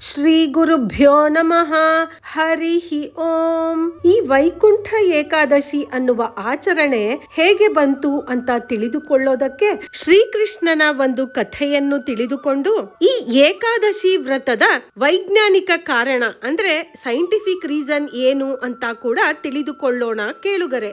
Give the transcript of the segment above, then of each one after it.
ಶ್ರೀ ಗುರುಭ್ಯೋ ನಮಃ. ಹರಿ ಓಂ. ಈ ವೈಕುಂಠ ಏಕಾದಶಿ ಅನ್ನುವ ಆಚರಣೆ ಹೇಗೆ ಬಂತು ಅಂತ ತಿಳಿದುಕೊಳ್ಳೋದಕ್ಕೆ ಶ್ರೀಕೃಷ್ಣನ ಒಂದು ಕಥೆಯನ್ನು ತಿಳಿದುಕೊಂಡು ಈ ಏಕಾದಶಿ ವ್ರತದ ವೈಜ್ಞಾನಿಕ ಕಾರಣ ಅಂದ್ರೆ ಸೈಂಟಿಫಿಕ್ ರೀಸನ್ ಏನು ಅಂತ ಕೂಡ ತಿಳಿದುಕೊಳ್ಳೋಣ ಕೇಳುಗರೆ.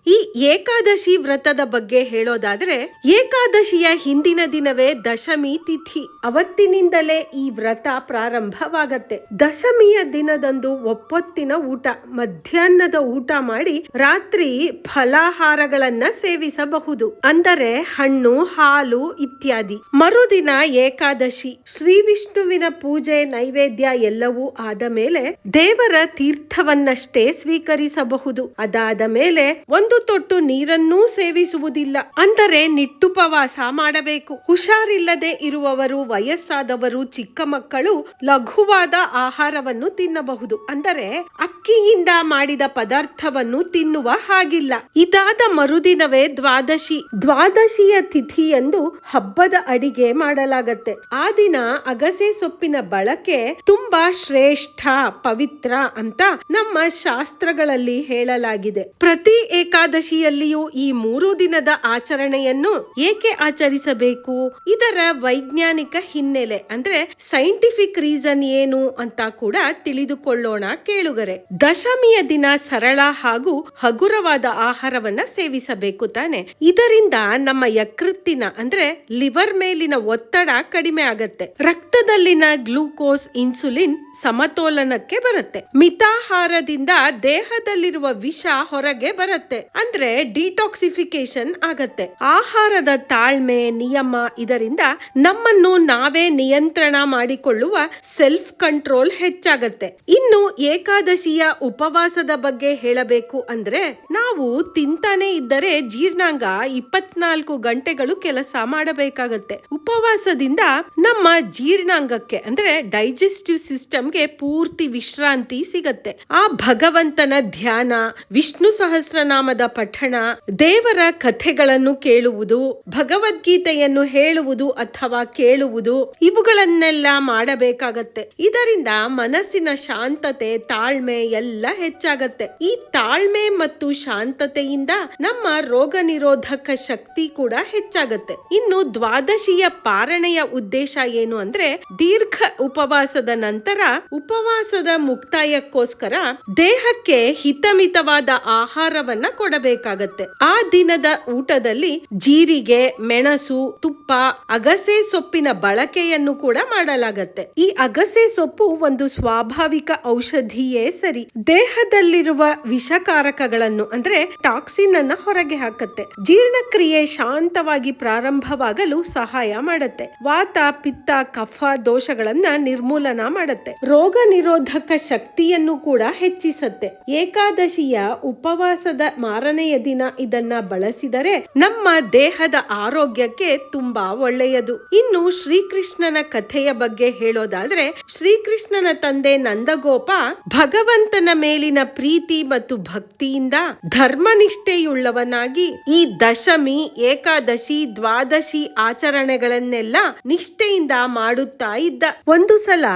ಈ ಏಕಾದಶಿ ವ್ರತದ ಬಗ್ಗೆ ಹೇಳೋದಾದ್ರೆ, ಏಕಾದಶಿಯ ಹಿಂದಿನ ದಿನವೇ ದಶಮಿ ತಿಥಿ. ಅವತ್ತಿನಿಂದಲೇ ಈ ವ್ರತ ಪ್ರಾರಂಭವಾಗತ್ತೆ. ದಶಮಿಯ ದಿನದಂದು ಒಪ್ಪೊತ್ತಿನ ಊಟ, ಮಧ್ಯಾಹ್ನದ ಊಟ ಮಾಡಿ ರಾತ್ರಿ ಫಲಾಹಾರಗಳನ್ನ ಸೇವಿಸಬಹುದು, ಅಂದರೆ ಹಣ್ಣು, ಹಾಲು ಇತ್ಯಾದಿ. ಮರುದಿನ ಏಕಾದಶಿ, ಶ್ರೀ ವಿಷ್ಣುವಿನ ಪೂಜೆ, ನೈವೇದ್ಯ ಎಲ್ಲವೂ ಆದ ಮೇಲೆ ದೇವರ ತೀರ್ಥವನ್ನಷ್ಟೇ ಸ್ವೀಕರಿಸಬಹುದು. ಅದಾದ ಮೇಲೆ ಒಂದು ತೊಟ್ಟು ನೀರನ್ನೂ ಸೇವಿಸುವುದಿಲ್ಲ, ಅಂದರೆ ನಿಟ್ಟುಪವಾಸ ಮಾಡಬೇಕು. ಹುಷಾರಿಲ್ಲದೆ ಇರುವವರು, ವಯಸ್ಸಾದವರು, ಚಿಕ್ಕ ಮಕ್ಕಳು ಲಘುವಾದ ಆಹಾರವನ್ನು ತಿನ್ನಬಹುದು, ಅಂದರೆ ಅಕ್ಕಿಯಿಂದ ಮಾಡಿದ ಪದಾರ್ಥವನ್ನು ತಿನ್ನುವ ಹಾಗಿಲ್ಲ. ಇದಾದ ಮರುದಿನವೇ ದ್ವಾದಶಿ. ದ್ವಾದಶಿಯ ತಿಥಿಯಂದು ಹಬ್ಬದ ಅಡಿಗೆ ಮಾಡಲಾಗತ್ತೆ. ಆ ದಿನ ಅಗಸೆ ಸೊಪ್ಪಿನ ಬಳಕೆ ತುಂಬಾ ಶ್ರೇಷ್ಠ, ಪವಿತ್ರ ಅಂತ ನಮ್ಮ ಶಾಸ್ತ್ರಗಳಲ್ಲಿ ಹೇಳಲಾಗಿದೆ. ಪ್ರತಿ ಏಕಾದಶಿಯಲ್ಲಿಯೂ ಈ 3 ದಿನದ ಆಚರಣೆಯನ್ನು ಏಕೆ ಆಚರಿಸಬೇಕು, ಇದರ ವೈಜ್ಞಾನಿಕ ಹಿನ್ನೆಲೆ ಅಂದ್ರೆ ಸೈಂಟಿಫಿಕ್ ರೀಸನ್ ಏನು ಅಂತ ಕೂಡ ತಿಳಿದುಕೊಳ್ಳೋಣ ಕೇಳುಗರೆ. ದಶಮಿಯ ದಿನ ಸರಳ ಹಾಗೂ ಹಗುರವಾದ ಆಹಾರವನ್ನ ಸೇವಿಸಬೇಕು ತಾನೆ. ಇದರಿಂದ ನಮ್ಮ ಯಕೃತ್ತಿನ ಅಂದ್ರೆ ಲಿವರ್ ಮೇಲಿನ ಒತ್ತಡ ಕಡಿಮೆ ಆಗತ್ತೆ. ರಕ್ತದಲ್ಲಿನ ಗ್ಲೂಕೋಸ್, ಇನ್ಸುಲಿನ್ ಸಮತೋಲನಕ್ಕೆ ಬರುತ್ತೆ. ಮಿತಾಹಾರದಿಂದ ದೇಹದಲ್ಲಿರುವ ವಿಷ ಹೊರಗೆ ಬರುತ್ತೆ, ಅಂದ್ರೆ ಡಿಟಾಕ್ಸಿಫಿಕೇಶನ್ ಆಗತ್ತೆ. ಆಹಾರದ ತಾಳ್ಮೆ, ನಿಯಮ, ಇದರಿಂದ ನಮ್ಮನ್ನು ನಾವೇ ನಿಯಂತ್ರಣ ಮಾಡಿಕೊಳ್ಳುವ ಸೆಲ್ಫ್ ಕಂಟ್ರೋಲ್ ಹೆಚ್ಚಾಗತ್ತೆ. ಇನ್ನು ಏಕಾದಶಿಯ ಉಪವಾಸದ ಬಗ್ಗೆ ಹೇಳಬೇಕು ಅಂದ್ರೆ, ನಾವು ತಿಂತಾನೆ ಇದ್ದರೆ ಜೀರ್ಣಾಂಗ 24 ಗಂಟೆಗಳು ಕೆಲಸ ಮಾಡಬೇಕಾಗತ್ತೆ. ಉಪವಾಸದಿಂದ ನಮ್ಮ ಜೀರ್ಣಾಂಗಕ್ಕೆ ಅಂದ್ರೆ ಡೈಜೆಸ್ಟಿವ್ ಸಿಸ್ಟಮ್ಗೆ ಪೂರ್ತಿ ವಿಶ್ರಾಂತಿ ಸಿಗತ್ತೆ. ಆ ಭಗವಂತನ ಧ್ಯಾನ, ವಿಷ್ಣು ಸಹಸ್ರನಾಮದ ಪಠಣ, ದೇವರ ಕಥೆಗಳನ್ನು ಕೇಳುವುದು, ಭಗವದ್ಗೀತೆಯನ್ನು ಹೇಳುವುದು ಅಥವಾ ಕೇಳುವುದು, ಇವುಗಳನ್ನೆಲ್ಲ ಮಾಡಬೇಕಾಗತ್ತೆ. ಇದರಿಂದ ಮನಸ್ಸಿನ ಶಾಂತತೆ, ತಾಳ್ಮೆ ಎಲ್ಲ ಹೆಚ್ಚಾಗತ್ತೆ. ಈ ತಾಳ್ಮೆ ಮತ್ತು ಶಾಂತತೆಯಿಂದ ನಮ್ಮ ರೋಗ ನಿರೋಧಕ ಶಕ್ತಿ ಕೂಡ ಹೆಚ್ಚಾಗತ್ತೆ. ಇನ್ನು ದ್ವಾದಶಿಯ ಪಾರಣೆಯ ಉದ್ದೇಶ ಏನು ಅಂದ್ರೆ, ದೀರ್ಘ ಉಪವಾಸದ ನಂತರ ಉಪವಾಸದ ಮುಕ್ತಾಯಕ್ಕೋಸ್ಕರ ದೇಹಕ್ಕೆ ಹಿತಮಿತವಾದ ಆಹಾರವನ್ನ ಕೊಡಬೇಕಾಗತ್ತೆ. ಆ ದಿನದ ಊಟದಲ್ಲಿ ಜೀರಿಗೆ, ಮೆಣಸು, ತುಪ್ಪ, ಅಗಸೆ ಸೊಪ್ಪಿನ ಬಳಕೆಯನ್ನು ಕೂಡ ಮಾಡಲಾಗತ್ತೆ. ಈ ಅಗಸೆ ಸೊಪ್ಪು ಒಂದು ಸ್ವಾಭಾವಿಕ ಔಷಧಿಯೇ ಸರಿ. ದೇಹದಲ್ಲಿರುವ ವಿಷಕಾರಕಗಳನ್ನು ಅಂದ್ರೆ ಟಾಕ್ಸಿನ್ ಅನ್ನ ಹೊರಗೆ ಹಾಕತ್ತೆ. ಜೀರ್ಣಕ್ರಿಯೆ ಶಾಂತವಾಗಿ ಪ್ರಾರಂಭವಾಗಲು ಸಹಾಯ ಮಾಡತ್ತೆ. ವಾತ, ಪಿತ್ತ, ಕಫ ದೋಷಗಳನ್ನ ನಿರ್ಮೂಲನ ಮಾಡತ್ತೆ. ರೋಗ ನಿರೋಧಕ ಶಕ್ತಿಯನ್ನು ಕೂಡ ಹೆಚ್ಚಿಸತ್ತೆ. ಏಕಾದಶಿಯ ಉಪವಾಸದ ಮಾರನೆಯ ದಿನ ಇದನ್ನ ಬಳಸಿದರೆ ನಮ್ಮ ದೇಹದ ಆರೋಗ್ಯಕ್ಕೆ ತುಂಬಾ ಒಳ್ಳೆಯದು. ಇನ್ನು ಶ್ರೀಕೃಷ್ಣನ ಕಥೆಯ ಬಗ್ಗೆ ಹೇಳೋದಾದ್ರೆ, ಶ್ರೀಕೃಷ್ಣನ ತಂದೆ ನಂದಗೋಪ ಭಗವಂತನ ಮೇಲಿನ ಪ್ರೀತಿ ಮತ್ತು ಭಕ್ತಿಯಿಂದ ಧರ್ಮನಿಷ್ಠೆಯುಳ್ಳವನಾಗಿ ಈ ದಶಮಿ, ಏಕಾದಶಿ, ದ್ವಾದಶಿ ಆಚರಣೆಗಳನ್ನೆಲ್ಲ ನಿಷ್ಠೆಯಿಂದ ಮಾಡುತ್ತಾ ಇದ್ದ. ಒಂದು ಸಲ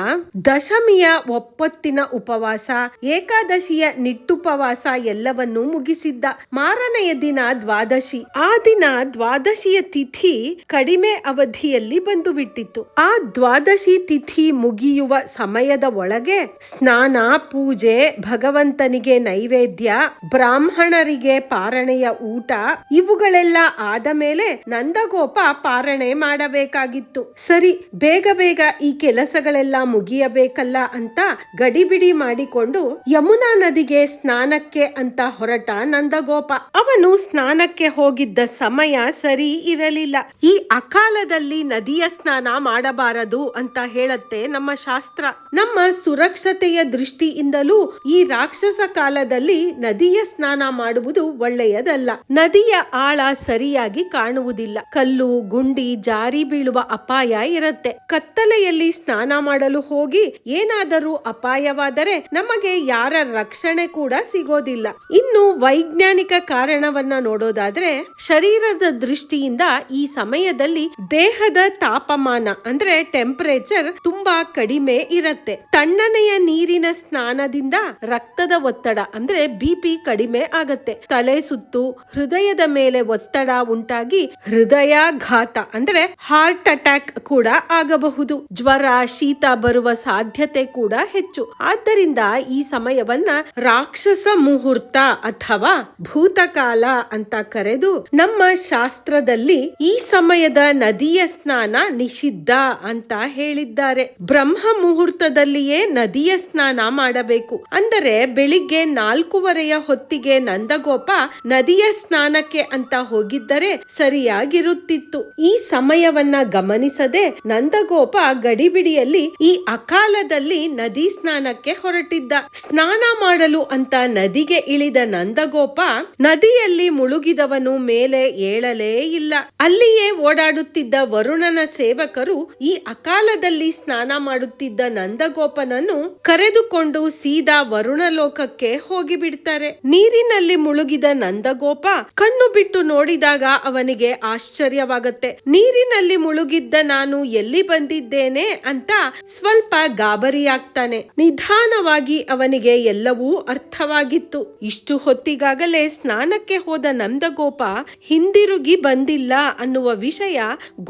ದಶಮಿಯ ಒಪ್ಪೊತ್ತಿನ ಉಪವಾಸ, ಏಕಾದಶಿಯ ನಿಟ್ಟುಪವಾಸ ಎಲ್ಲವನ್ನೂ ಮುಗಿಸಿದ್ದ. ಮಾರನೆಯ ದಿನ ದ್ವಾದಶಿ. ಆ ದಿನ ದ್ವಾದಶಿಯ ತಿಥಿ ಕಡಿಮೆ ಅವಧಿಯಲ್ಲಿ ಬಂದು ಬಿಟ್ಟಿತ್ತು. ಆ ದ್ವಾದಶಿ ತಿಥಿ ಮುಗಿಯುವ ಸಮಯದ ಒಳಗೆ ಸ್ನಾನ, ಪೂಜೆ, ಭಗವಂತನಿಗೆ ನೈವೇದ್ಯ, ಬ್ರಾಹ್ಮಣರಿಗೆ ಪಾರಣೆಯ ಊಟ ಇವುಗಳೆಲ್ಲ ಆದ ಮೇಲೆ ನಂದಗೋಪ ಪಾರಣೆ ಮಾಡಬೇಕಾಗಿತ್ತು. ಸರಿ, ಬೇಗ ಬೇಗ ಈ ಕೆಲಸಗಳೆಲ್ಲ ಮುಗಿಯಬೇಕಲ್ಲ ಅಂತ ಗಡಿಬಿಡಿ ಮಾಡಿಕೊಂಡು ಯಮುನಾ ನದಿಗೆ ಸ್ನಾನಕ್ಕೆ ಅಂತ ಹೊರಟ ನಂದಗೋಪ. ಅವನು ಸ್ನಾನಕ್ಕೆ ಹೋಗಿದ್ದ ಸಮಯ ಸರಿ ಇರಲಿಲ್ಲ. ಈ ಅಕಾಲದಲ್ಲಿ ನದಿಯ ಸ್ನಾನ ಮಾಡಬಾರದು ಅಂತ ಹೇಳತ್ತೆ ನಮ್ಮ ಶಾಸ್ತ್ರ. ನಮ್ಮ ಸುರಕ್ಷತೆಯ ದೃಷ್ಟಿಯಿಂದಲೂ ಈ ರಾಕ್ಷಸ ಕಾಲದಲ್ಲಿ ನದಿಯ ಸ್ನಾನ ಮಾಡುವುದು ಒಳ್ಳೆಯದಲ್ಲ. ನದಿಯ ಆಳ ಸರಿಯಾಗಿ ಕಾಣುವುದಿಲ್ಲ. ಕಲ್ಲು, ಗುಂಡಿ, ಜಾರಿ ಬೀಳುವ ಅಪಾಯ ಇರತ್ತೆ. ಕತ್ತಲೆಯಲ್ಲಿ ಸ್ನಾನ ಮಾಡಲು ಹೋಗಿ ಏನಾದರೂ ಅಪಾಯವಾದರೆ ನಮಗೆ ಯಾರ ರಕ್ಷಣೆ ಕೂಡ ಸಿಗೋದಿಲ್ಲ. ಇನ್ನು ವೈಜ್ಞಾನಿಕ ಕಾರಣವನ್ನ ನೋಡೋದಾದ್ರೆ, ಶರೀರದ ದೃಷ್ಟಿಯಿಂದ ಈ ಸಮಯದಲ್ಲಿ ದೇಹದ ತಾಪಮಾನ ಅಂದ್ರೆ ಟೆಂಪರೇಚರ್ ತುಂಬಾ ಕಡಿಮೆ ಇರತ್ತೆ. ತಣ್ಣನೆಯ ನೀರಿನ ಸ್ನಾನದಿಂದ ರಕ್ತದ ಒತ್ತಡ ಅಂದ್ರೆ BP ಕಡಿಮೆ ಆಗತ್ತೆ. ತಲೆ ಸುತ್ತು, ಹೃದಯದ ಮೇಲೆ ಒತ್ತಡ ಉಂಟಾಗಿ ಹೃದಯಾಘಾತ ಅಂದ್ರೆ ಹಾರ್ಟ್ ಅಟ್ಯಾಕ್ ಕೂಡ ಆಗಬಹುದು. ಜ್ವರ, ಶೀತ ಬರುವ ಸಾಧ್ಯತೆ ಕೂಡ ಹೆಚ್ಚು. ಆದ್ದರಿಂದ ಈ ಸಮಯವನ್ನ ರಾಕ್ಷಸ ಮುಹೂರ್ತ ಅಥವಾ ಭೂತಕಾಲ ಅಂತ ಕರೆದು ನಮ್ಮ ಶಾಸ್ತ್ರದಲ್ಲಿ ಈ ಸಮಯದ ನದಿಯ ಸ್ನಾನ ನಿಷಿದ್ಧ ಅಂತ ಹೇಳಿದ್ದಾರೆ. ಬ್ರಹ್ಮ ಮುಹೂರ್ತದಲ್ಲಿಯೇ ನದಿಯ ಸ್ನಾನ ಮಾಡಬೇಕು. ಅಂದರೆ ಬೆಳಿಗ್ಗೆ 4:15 ಹೊತ್ತಿಗೆ ನಂದಗೋಪ ನದಿಯ ಸ್ನಾನಕ್ಕೆ ಅಂತ ಹೋಗಿದ್ದರೆ ಸರಿಯಾಗಿರುತ್ತಿತ್ತು. ಈ ಸಮಯವನ್ನ ಗಮನಿಸದೆ ನಂದಗೋಪ ಗಡಿಬಿಡಿಯಲ್ಲಿ ಈ ಅಕಾಲದಲ್ಲಿ ನದಿ ಸ್ನಾನಕ್ಕೆ ಹೊರಟಿದ್ದ. ಸ್ನಾನ ಮಾಡಲು ಅಂತ ನದಿಗೆ ಇಳಿದ ನಂದಗೋಪ ನದಿಯಲ್ಲಿ ಮುಳುಗಿದವನು ಮೇಲೆ ಏಳಲೇ ಇಲ್ಲ. ಅಲ್ಲಿಯೇ ಓಡಾಡುತ್ತಿದ್ದ ವರುಣನ ಸೇವಕರು ಈ ಅಕಾಲದಲ್ಲಿ ಸ್ನಾನ ಮಾಡುತ್ತಿದ್ದ ನಂದಗೋಪನನ್ನು ಕರೆದುಕೊಂಡು ಸೀದಾ ವರುಣ ಲೋಕಕ್ಕೆ ಹೋಗಿಬಿಡ್ತಾರೆ. ನೀರಿನಲ್ಲಿ ಮುಳುಗಿದ ನಂದಗೋಪ ಕಣ್ಣು ಬಿಟ್ಟು ನೋಡಿದಾಗ ಅವನಿಗೆ ಆಶ್ಚರ್ಯವಾಗತ್ತೆ. ನೀರಿನಲ್ಲಿ ಮುಳುಗಿದ್ದ ನಾನು ಎಲ್ಲಿ ಬಂದಿದ್ದೇನೆ ಅಂತ ಸ್ವಲ್ಪ ಗಾಬರಿಯಾಗ್ತಾನೆ. ನಿಧಾನವಾಗಿ ಅವನಿಗೆ ಎಲ್ಲವೂ ಅರ್ಥವಾಗಿತ್ತು. ಇಷ್ಟು ಹೊತ್ತಿಗಾಗಲೇ ಸ್ನಾನಕ್ಕೆ ಹೋದ ನಂದಗೋಪ ಹಿಂದಿರುಗಿ ಬಂದಿಲ್ಲ ಅನ್ನುವ ವಿಷಯ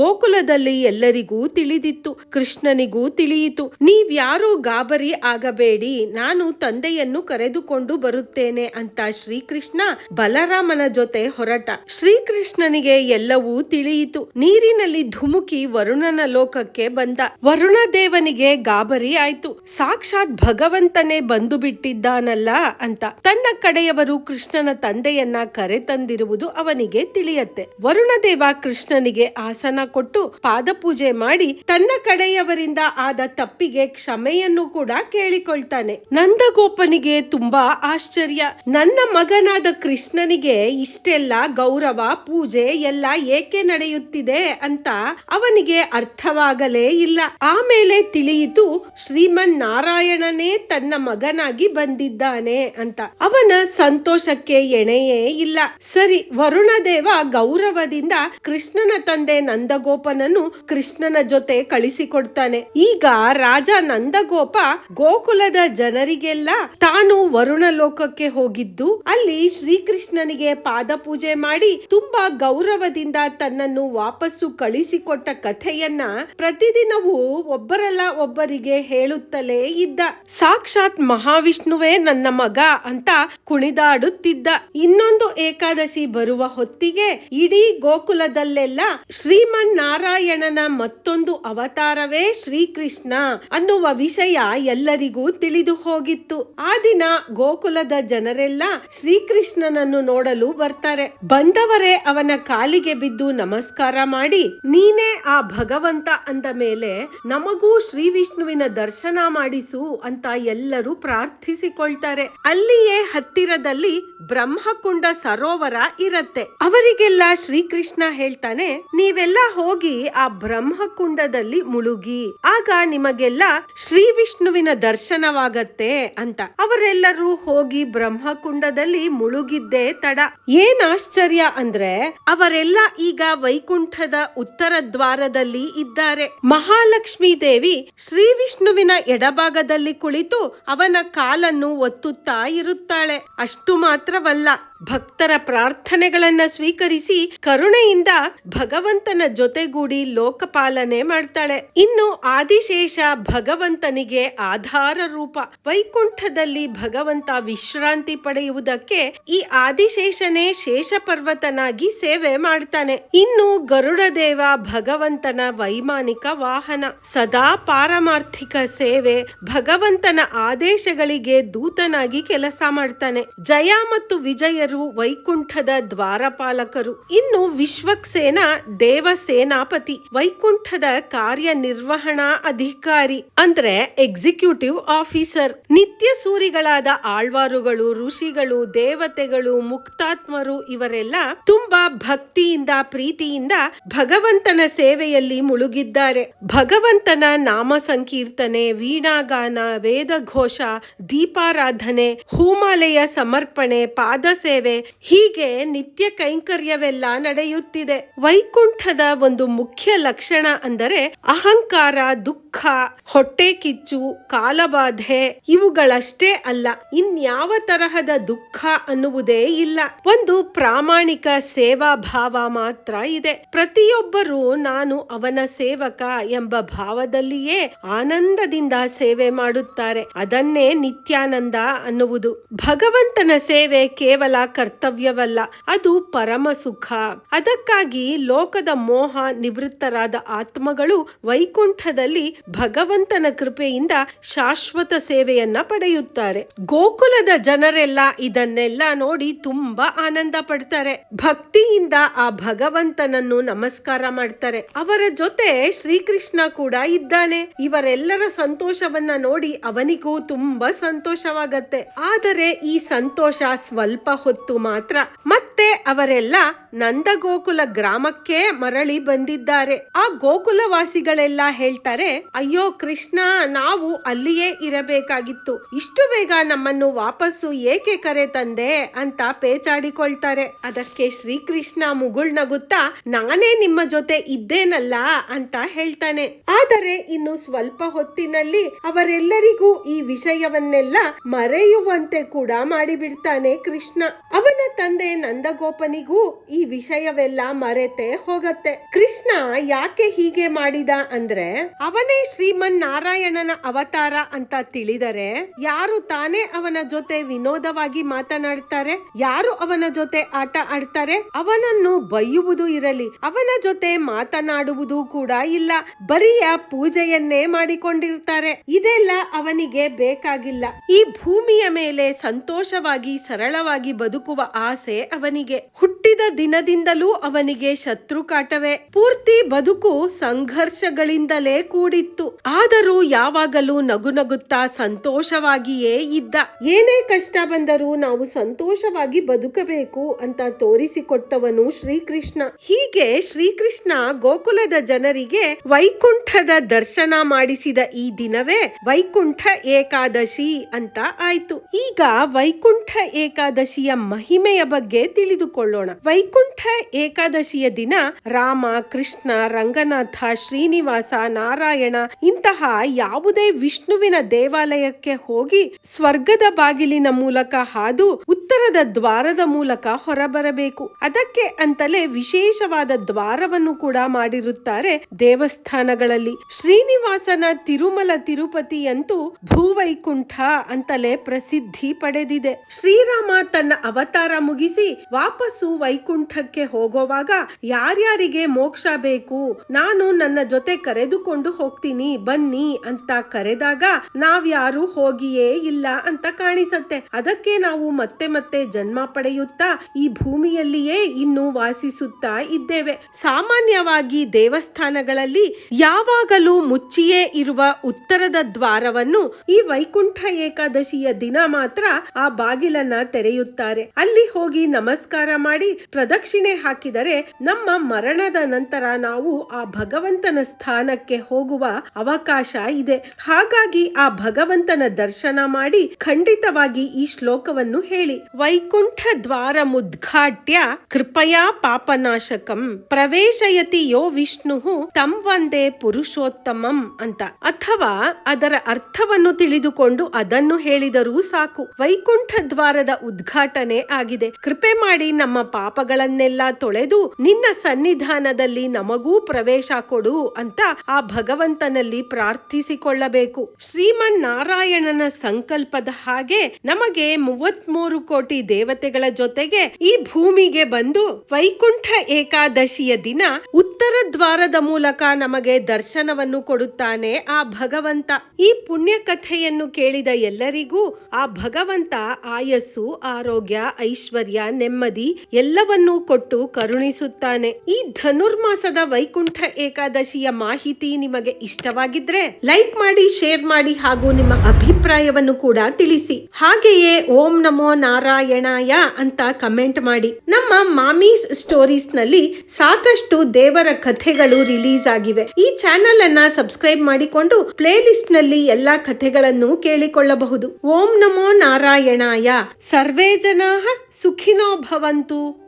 ಗೋಕುಲದಲ್ಲಿ ಎಲ್ಲರಿಗೂ ತಿಳಿದಿತ್ತು. ಕೃಷ್ಣನಿಗೂ ತಿಳಿಯಿತು. ನೀವ್ಯಾರೂ ಗಾಬರಿ ಆಗಬೇಡಿ, ನಾನು ತಂದೆಯನ್ನು ಕರೆದುಕೊಂಡು ಬರುತ್ತೇನೆ ಅಂತ ಶ್ರೀಕೃಷ್ಣ ಬಲರಾಮನ ಜೊತೆ ಹೊರಟ. ಶ್ರೀಕೃಷ್ಣನಿಗೆ ಎಲ್ಲವೂ ತಿಳಿಯಿತು. ನೀರಿನಲ್ಲಿ ಧುಮುಕಿ ವರುಣನ ಲೋಕಕ್ಕೆ ಬಂದ. ವರುಣ ದೇವನಿಗೆ ಗಾಬರಿ ಆಯ್ತು. ಸಾಕ್ಷಾತ್ ಭಗವಂತನೇ ಬಂದು ಬಿಟ್ಟಿದ್ದಾನಲ್ಲ ಅಂತ. ತನ್ನ ಕಡೆಯವರು ಕೃಷ್ಣನ ತಂದೆಯನ್ನ ಕರೆತಂದಿರುವುದು ಅವನಿಗೆ ತಿಳಿಯತ್ತೆ. ವರುಣದೇವ ಕೃಷ್ಣನಿಗೆ ಆಸನ ಕೊಟ್ಟು ಪಾದಪೂಜೆ ಮಾಡಿ ತನ್ನ ಕಡೆಯವರಿಂದ ಆದ ತಪ್ಪಿಗೆ ಕ್ಷಮೆಯನ್ನು ಕೂಡ ಕೇಳಿಕೊಳ್ತಾನೆ. ನಂದಗೋಪನಿಗೆ ತುಂಬಾ ಆಶ್ಚರ್ಯ. ನನ್ನ ಮಗನಾದ ಕೃಷ್ಣನಿಗೆ ಇಷ್ಟೆಲ್ಲ ಗೌರವ, ಪೂಜೆ ಎಲ್ಲ ಏಕೆ ನಡೆಯುತ್ತಿದೆ ಅಂತ ಅವನಿಗೆ ಅರ್ಥವಾಗಲೇ ಇಲ್ಲ. ಆಮೇಲೆ ತಿಳಿಯಿತು, ಶ್ರೀಮನ್ ನಾರಾಯಣನೇ ತನ್ನ ಮಗನಾಗಿ ಬಂದಿದ್ದಾನೆ ಅಂತ. ಅವನ ಸಂತೋಷಕ್ಕೆ ಎಣೆಯೇ ಇಲ್ಲ. ಸರಿ, ವರುಣದೇವ ಗೌರವದಿಂದ ಕೃಷ್ಣನ ತಂದೆ ನಂದಗೋಪನನ್ನು ಕೃಷ್ಣನ ಜೊತೆ ಕಳಿಸಿಕೊಡ್ತಾನೆ. ಈಗ ರಾಜ ನಂದಗೋಪ ಗೋಕುಲದ ಜನರಿಗೆಲ್ಲ ತಾನು ವರುಣ ಲೋಕಕ್ಕೆ ಹೋಗಿದ್ದು, ಅಲ್ಲಿ ಶ್ರೀಕೃಷ್ಣನಿಗೆ ಪಾದಪೂಜೆ ಮಾಡಿ ತುಂಬಾ ಗೌರವದಿಂದ ತನ್ನನ್ನು ವಾಪಸ್ಸು ಕಳಿಸಿಕೊಟ್ಟ ಕಥೆಯನ್ನ ಪ್ರತಿದಿನವೂ ಒಬ್ಬರಲ್ಲ ಒಬ್ಬರಿಗೆ ಹೇಳುತ್ತಲೇ ಇದ್ದ. ಸಾಕ್ಷಾತ್ ಮಹಾವಿಷ್ಣುವೇ ನನ್ನ ಮಗ ಅಂತ ಕುಣಿದಾಡುತ್ತಿದ್ದ. ಇನ್ನೊಂದು ಏಕಾದಶಿ ಬರುವ ಹೊತ್ತಿಗೆ ಇಡೀ ಗೋಕುಲದಲ್ಲೆಲ್ಲ ಶ್ರೀಮನ್ ನಾರಾಯಣನ ಮತ್ತೊಂದು ಅವತಾರವೇ ಶ್ರೀಕೃಷ್ಣ ಅನ್ನುವ ವಿಷಯ ಎಲ್ಲರಿಗೂ ತಿಳಿದು ಹೋಗಿತ್ತು. ಆ ದಿನ ಗೋಕುಲದ ಜನರೆಲ್ಲ ಶ್ರೀಕೃಷ್ಣನನ್ನು ನೋಡಲು ಬರ್ತಾರೆ. ಬಂದವರೇ ಅವನ ಕಾಲಿಗೆ ಬಿದ್ದು ನಮಸ್ಕಾರ ಮಾಡಿ, ನೀನೇ ಆ ಭಗವಂತ ಅಂದ ಮೇಲೆ ನಮಗೂ ಶ್ರೀ ವಿಷ್ಣುವಿನ ದರ್ಶನ ಮಾಡಿಸು ಅಂತ ಎಲ್ಲರೂ ಪ್ರಾರ್ಥಿಸಿಕೊಳ್ತಾರೆ. ಅಲ್ಲಿಯೇ ಹತ್ತಿರದಲ್ಲಿ ಬ್ರಹ್ಮಕುಂಡ ಸರೋವರ ಇರತ್ತೆ. ಅವರಿಗೆಲ್ಲ ಶ್ರೀಕೃಷ್ಣ ಹೇಳ್ತಾನೆ, ನೀವೆಲ್ಲ ಹೋಗಿ ಆ ಬ್ರಹ್ಮಕುಂಡದಲ್ಲಿ ಮುಳುಗಿ, ಆಗ ನಿಮಗೆಲ್ಲ ಶ್ರೀ ವಿಷ್ಣುವಿನ ದರ್ಶನವಾಗತ್ತೆ ಅಂತ. ಅವರೆಲ್ಲರೂ ಹೋಗಿ ಬ್ರಹ್ಮಕುಂಡದಲ್ಲಿ ಮುಳುಗಿದ್ದೇ ತಡ. ಏನ್ ಆಶ್ಚರ್ಯ ಅಂದ್ರೆ ಅವರೆಲ್ಲ ಈಗ ವೈಕುಂಠದ ಉತ್ತರ ದ್ವಾರದಲ್ಲಿ ಇದ್ದಾರೆ. ಮಹಾಲಕ್ಷ್ಮೀ ದೇವಿ ಶ್ರೀ ವಿಷ್ಣುವಿನ ಎಡಭಾಗದಲ್ಲಿ ಕುಳಿತು ಅವನ ಕಾಲನ್ನು ಒತ್ತುತ್ತಾ ಇರುತ್ತಾಳೆ. ಅಷ್ಟು ಮಾತ್ರವಲ್ಲ, ಭಕ್ತರ ಪ್ರಾರ್ಥನೆಗಳನ್ನ ಸ್ವೀಕರಿಸಿ ಕರುಣೆಯಿಂದ ಭಗವಂತನ ಜೊತೆಗೂಡಿ ಲೋಕಪಾಲನೆ ಮಾಡ್ತಾಳೆ. ಇನ್ನು ಆದಿಶೇಷ ಭಗವಂತನಿಗೆ ಆಧಾರ ರೂಪ. ವೈಕುಂಠದಲ್ಲಿ ಭಗವಂತ ವಿಶ್ರಾಂತಿ ಪಡೆಯುವುದಕ್ಕೆ ಈ ಆದಿಶೇಷನೇ ಶೇಷ ಪರ್ವತನಾಗಿ ಸೇವೆ ಮಾಡ್ತಾನೆ. ಇನ್ನು ಗರುಡದೇವ ಭಗವಂತನ ವೈಮಾನಿಕ ವಾಹನ. ಸದಾ ಪಾರಮಾರ್ಥಿಕ ಸೇವೆ, ಭಗವಂತನ ಆದೇಶಗಳಿಗೆ ದೂತನಾಗಿ ಕೆಲಸ ಮಾಡ್ತಾನೆ. ಜಯ ಮತ್ತು ವಿಜಯರು ವೈಕುಂಠದ ದ್ವಾರಪಾಲಕರು. ಇನ್ನು ವಿಶ್ವಕ್ಸೇನ ದೇವ ಸೇನಾಪತಿ, ವೈಕುಂಠದ ಕಾರ್ಯನಿರ್ವಹಣಾ ಅಧಿಕಾರಿ ಅಂದ್ರೆ ಎಕ್ಸಿಕ್ಯೂಟಿವ್ ಆಫೀಸರ್. ನಿತ್ಯ ಸೂರಿಗಳಾದ ಆಳ್ವಾರುಗಳು, ಋಷಿಗಳು, ದೇವತೆಗಳು, ಮುಕ್ತಾತ್ಮರು ಇವರೆಲ್ಲ ತುಂಬಾ ಭಕ್ತಿಯಿಂದ ಪ್ರೀತಿಯಿಂದ ಭಗವಂತನ ಸೇವೆಯಲ್ಲಿ ಮುಳುಗಿದ್ದಾರೆ. ಭಗವಂತನ ನಾಮ ಸಂಕೀರ್ತನೆ, ವೀಣಾಗಾನ, ವೇದಘೋಷ, ದೀಪಾರಾಧನೆ, ಹೂಮಾಲೆಯ ಸಮರ್ಪಣೆ, ಪಾದ ಸೇವೆ, ಸೇವೆ, ಹೀಗೆ ನಿತ್ಯ ಕೈಂಕರ್ಯವೆಲ್ಲ ನಡೆಯುತ್ತಿದೆ. ವೈಕುಂಠದ ಒಂದು ಮುಖ್ಯ ಲಕ್ಷಣ ಅಂದರೆ ಅಹಂಕಾರ, ದುಃಖ, ಹೊಟ್ಟೆ ಕಿಚ್ಚು, ಕಾಲಬಾಧೆ ಇವುಗಳಷ್ಟೇ ಅಲ್ಲ, ಇನ್ಯಾವ ತರಹದ ದುಃಖ ಅನ್ನುವುದೇ ಇಲ್ಲ. ಒಂದು ಪ್ರಾಮಾಣಿಕ ಸೇವಾ ಭಾವ ಮಾತ್ರ ಇದೆ. ಪ್ರತಿಯೊಬ್ಬರೂ ನಾನು ಅವನ ಸೇವಕ ಎಂಬ ಭಾವದಲ್ಲಿಯೇ ಆನಂದದಿಂದ ಸೇವೆ ಮಾಡುತ್ತಾರೆ. ಅದನ್ನೇ ನಿತ್ಯಾನಂದ ಅನ್ನುವುದು. ಭಗವಂತನ ಸೇವೆ ಕೇವಲ ಕರ್ತವ್ಯವಲ್ಲ, ಅದು ಪರಮ ಸುಖ. ಅದಕ್ಕಾಗಿ ಲೋಕದ ಮೋಹ ನಿವೃತ್ತರಾದ ಆತ್ಮಗಳು ವೈಕುಂಠದಲ್ಲಿ ಭಗವಂತನ ಕೃಪೆಯಿಂದ ಶಾಶ್ವತ ಸೇವೆಯನ್ನ ಪಡೆಯುತ್ತಾರೆ. ಗೋಕುಲದ ಜನರೆಲ್ಲ ಇದನ್ನೆಲ್ಲ ನೋಡಿ ತುಂಬಾ ಆನಂದ ಪಡ್ತಾರೆ. ಭಕ್ತಿಯಿಂದ ಆ ಭಗವಂತನನ್ನು ನಮಸ್ಕಾರ ಮಾಡ್ತಾರೆ. ಅವರ ಜೊತೆ ಶ್ರೀಕೃಷ್ಣ ಕೂಡ ಇದ್ದಾನೆ. ಇವರೆಲ್ಲರ ಸಂತೋಷವನ್ನ ನೋಡಿ ಅವನಿಗೂ ತುಂಬಾ ಸಂತೋಷವಾಗತ್ತೆ. ಆದರೆ ಈ ಸಂತೋಷ ಸ್ವಲ್ಪ ಹೊತ್ತು ಮಾತ್ರ. ಮತ್ತೆ ಅವರೆಲ್ಲ ನಂದಗೋಕುಲ ಗ್ರಾಮಕ್ಕೆ ಮರಳಿ ಬಂದಿದ್ದಾರೆ. ಆ ಗೋಕುಲವಾಸಿಗಳೆಲ್ಲ ಹೇಳ್ತಾರೆ, ಅಯ್ಯೋ ಕೃಷ್ಣ, ನಾವು ಅಲ್ಲಿಯೇ ಇರಬೇಕಾಗಿತ್ತು, ಇಷ್ಟು ಬೇಗ ನಮ್ಮನ್ನು ವಾಪಸ್ಸು ಏಕೆ ಕರೆ ತಂದೆ ಅಂತ ಪೇಚಾಡಿಕೊಳ್ತಾರೆ. ಅದಕ್ಕೆ ಶ್ರೀಕೃಷ್ಣ ಮುಗುಳ್ನಗುತ್ತಾ, ನಾನೇ ನಿಮ್ಮ ಜೊತೆ ಇದ್ದೇನಲ್ಲ ಅಂತ ಹೇಳ್ತಾನೆ. ಆದರೆ ಇನ್ನು ಸ್ವಲ್ಪ ಹೊತ್ತಿನಲ್ಲಿ ಅವರೆಲ್ಲರಿಗೂ ಈ ವಿಷಯವನ್ನೆಲ್ಲ ಮರೆಯುವಂತೆ ಕೂಡ ಮಾಡಿಬಿಡ್ತಾನೆ ಕೃಷ್ಣ. ಅವನ ತಂದೆ ನಂದಗೋಪನಿಗೂ ಈ ವಿಷಯವೆಲ್ಲ ಮರೆತೆ ಹೋಗತ್ತೆ. ಕೃಷ್ಣ ಯಾಕೆ ಹೀಗೆ ಮಾಡಿದ ಅಂದ್ರೆ, ಅವನೇ ಶ್ರೀಮನ್ ನಾರಾಯಣನ ಅವತಾರ ಅಂತ ತಿಳಿದರೆ ಯಾರು ತಾನೇ ಅವನ ಜೊತೆ ವಿನೋದವಾಗಿ ಮಾತನಾಡ್ತಾರೆ, ಯಾರು ಅವನ ಜೊತೆ ಆಟ ಆಡ್ತಾರೆ, ಅವನನ್ನು ಬೈಯುವುದು ಇರಲಿ, ಅವನ ಜೊತೆ ಮಾತನಾಡುವುದು ಕೂಡ ಇಲ್ಲ, ಬರಿಯ ಪೂಜೆಯನ್ನೇ ಮಾಡಿಕೊಂಡಿರ್ತಾರೆ. ಇದೆಲ್ಲ ಅವನಿಗೆ ಬೇಕಾಗಿಲ್ಲ. ಈ ಭೂಮಿಯ ಮೇಲೆ ಸಂತೋಷವಾಗಿ ಸರಳವಾಗಿ ಬದುಕುವ ಆಸೆ ಅವನಿಗೆ. ಹುಟ್ಟಿದ ದಿನದಿಂದಲೂ ಅವನಿಗೆ ಶತ್ರು ಕಾಟವೇ. ಪೂರ್ತಿ ಬದುಕು ಸಂಘರ್ಷಗಳಿಂದಲೇ ಕೂಡಿತ್ತು. ಆದರೂ ಯಾವಾಗಲೂ ನಗುನಗುತ್ತಾ ಸಂತೋಷವಾಗಿಯೇ ಇದ್ದ. ಏನೇ ಕಷ್ಟ ಬಂದರೂ ನಾವು ಸಂತೋಷವಾಗಿ ಬದುಕಬೇಕು ಅಂತ ತೋರಿಸಿಕೊಟ್ಟವನು ಶ್ರೀಕೃಷ್ಣ. ಹೀಗೆ ಶ್ರೀಕೃಷ್ಣ ಗೋಕುಲದ ಜನರಿಗೆ ವೈಕುಂಠದ ದರ್ಶನ ಮಾಡಿಸಿದ ಈ ದಿನವೇ ವೈಕುಂಠ ಏಕಾದಶಿ ಅಂತ ಆಯ್ತು. ಈಗ ವೈಕುಂಠ ಏಕಾದಶಿಯ ಮಹಿಮೆಯ ಬಗ್ಗೆ ತಿಳಿದುಕೊಳ್ಳೋಣ. ವೈಕುಂಠ ಏಕಾದಶಿಯ ದಿನ ರಾಮ, ಕೃಷ್ಣ, ರಂಗನಾಥ, ಶ್ರೀನಿವಾಸ, ನಾರಾಯಣ ಇಂತಹ ಯಾವುದೇ ವಿಷ್ಣುವಿನ ದೇವಾಲಯಕ್ಕೆ ಹೋಗಿ ಸ್ವರ್ಗದ ಬಾಗಿಲಿನ ಮೂಲಕ ಹಾದು ಉತ್ತರದ ದ್ವಾರದ ಮೂಲಕ ಹೊರಬರಬೇಕು. ಅದಕ್ಕೆ ಅಂತಲೇ ವಿಶೇಷವಾದ ದ್ವಾರವನ್ನು ಕೂಡ ಮಾಡಿರುತ್ತಾರೆ ದೇವಸ್ಥಾನಗಳಲ್ಲಿ. ಶ್ರೀನಿವಾಸನ ತಿರುಮಲ ತಿರುಪತಿಯಂತೂ ಭೂವೈಕುಂಠ ಅಂತಲೇ ಪ್ರಸಿದ್ಧಿ ಪಡೆದಿದೆ. ಶ್ರೀರಾಮ ತನ್ನ ಅವತಾರ ಮುಗಿಸಿ ವಾಪಸ್ಸು ವೈಕುಂಠಕ್ಕೆ ಹೋಗುವಾಗ ಯಾರ್ಯಾರಿಗೆ ಮೋಕ್ಷ ಬೇಕು, ನಾನು ನನ್ನ ಜೊತೆ ಕರೆದುಕೊಂಡು ಹೋಗ್ತೀನಿ ಬನ್ನಿ ಅಂತ ಕರೆದಾಗ ನಾವ್ಯಾರು ಹೋಗಿಯೇ ಇಲ್ಲ ಅಂತ ಕಾಣಿಸತ್ತೆ. ಅದಕ್ಕೆ ನಾವು ಮತ್ತೆ ಮತ್ತೆ ಜನ್ಮ ಪಡೆಯುತ್ತಾ ಈ ಭೂಮಿಯಲ್ಲಿಯೇ ಇನ್ನು ವಾಸಿಸುತ್ತಾ ಇದ್ದೇವೆ. ಸಾಮಾನ್ಯವಾಗಿ ದೇವಸ್ಥಾನಗಳಲ್ಲಿ ಯಾವಾಗಲೂ ಮುಚ್ಚಿಯೇ ಇರುವ ಉತ್ತರದ ದ್ವಾರವನ್ನು ಈ ವೈಕುಂಠ ಏಕಾದಶಿಯ ದಿನ ಮಾತ್ರ ಆ ಬಾಗಿಲನ್ನ ತೆರೆಯುತ್ತಾರೆ. ಅಲ್ಲಿ ಹೋಗಿ ನಮಸ್ಕಾರ ಮಾಡಿ ಪ್ರದಕ್ಷಿಣೆ ಹಾಕಿದರೆ ನಮ್ಮ ಮರಣದ ನಂತರ ನಾವು ಆ ಭಗವಂತನ ಸ್ಥಾನಕ್ಕೆ ಹೋಗುವ ಅವಕಾಶ ಇದೆ. ಹಾಗಾಗಿ ಆ ಭಗವಂತನ ದರ್ಶನ ಮಾಡಿ ಖಂಡಿತವಾಗಿ ಈ ಶ್ಲೋಕವನ್ನು ಹೇಳಿ. ವೈಕುಂಠ ದ್ವಾರ ಮುದ್ಘಾಟ್ಯ ಕೃಪಯಾ ಪಾಪನಾಶಕಂ ಪ್ರವೇಶಯತಿ ಯೋ ವಿಷ್ಣು ತಂ ವಂದೇ ಪುರುಷೋತ್ತಮಂ ಅಂತ. ಅಥವಾ ಅದರ ಅರ್ಥವನ್ನು ತಿಳಿದುಕೊಂಡು ಅದನ್ನು ಹೇಳಿದರೂ ಸಾಕು. ವೈಕುಂಠ ದ್ವಾರದ ಉದ್ಘಾಟನೆ ಆಗಿದೆ, ಕೃಪೆ ಮಾಡಿ ನಮ್ಮ ಪಾಪಗಳನ್ನೆಲ್ಲ ತೊಳೆದು ನಿನ್ನ ಸನ್ನಿಧಾನದಲ್ಲಿ ನಮಗೂ ಪ್ರವೇಶ ಕೊಡು ಅಂತ ಆ ಭಗವಂತನಲ್ಲಿ ಪ್ರಾರ್ಥಿಸಿಕೊಳ್ಳಬೇಕು. ಶ್ರೀಮನ್ ನಾರಾಯಣನ ಸಂಕಲ್ಪದ ಹಾಗೆ ನಮಗೆ 33 ಕೋಟಿ ದೇವತೆಗಳ ಜೊತೆಗೆ ಈ ಭೂಮಿಗೆ ಬಂದು ವೈಕುಂಠ ಏಕಾದಶಿಯ ದಿನ ಉತ್ತರ ದ್ವಾರದ ಮೂಲಕ ನಮಗೆ ದರ್ಶನವನ್ನು ಕೊಡುತ್ತಾನೆ ಆ ಭಗವಂತ. ಈ ಪುಣ್ಯ ಕಥೆಯನ್ನು ಕೇಳಿದ ಎಲ್ಲರಿಗೂ ಆ ಭಗವಂತ ಆಯಸ್ಸು, ಆರೋಗ್ಯ, ಐಶ್ವರ್ಯ, ನೆಮ್ಮದಿ ಎಲ್ಲವನ್ನೂ ಕೊಟ್ಟು ಕರುಣಿಸುತ್ತಾನೆ. ಈ ಧನುರ್ಮಾಸದ ವೈಕುಂಠ ಏಕಾದಶಿಯ ಮಾಹಿತಿ ನಿಮಗೆ ಇಷ್ಟವಾಗಿದ್ರೆ ಲೈಕ್ ಮಾಡಿ, ಶೇರ್ ಮಾಡಿ ಹಾಗೂ ನಿಮ್ಮ ಅಭಿಪ್ರಾಯವನ್ನು ಕೂಡ ತಿಳಿಸಿ. ಹಾಗೆಯೇ ಓಂ ನಮೋ ನಾರಾಯಣಾಯ ಅಂತ ಕಮೆಂಟ್ ಮಾಡಿ. ನಮ್ಮ ಮಾಮೀಸ್ ಸ್ಟೋರೀಸ್ ನಲ್ಲಿ ಸಾಕಷ್ಟು ದೇವರ ಕಥೆಗಳು ರಿಲೀಸ್ ಆಗಿವೆ. ಈ ಚಾನೆಲ್ ಅನ್ನ ಸಬ್ಸ್ಕ್ರೈಬ್ ಮಾಡಿಕೊಂಡು ಪ್ಲೇ ಲಿಸ್ಟ್ ನಲ್ಲಿ ಎಲ್ಲಾ ಕಥೆಗಳನ್ನು ಕೇಳಿಕೊಳ್ಳಬಹುದು. ಓಂ ನಮೋ ನಾರಾಯಣಾಯ. ಸರ್ವೇ ಜನಾಃ ಸುಖಿನೋ ಭವಂತು.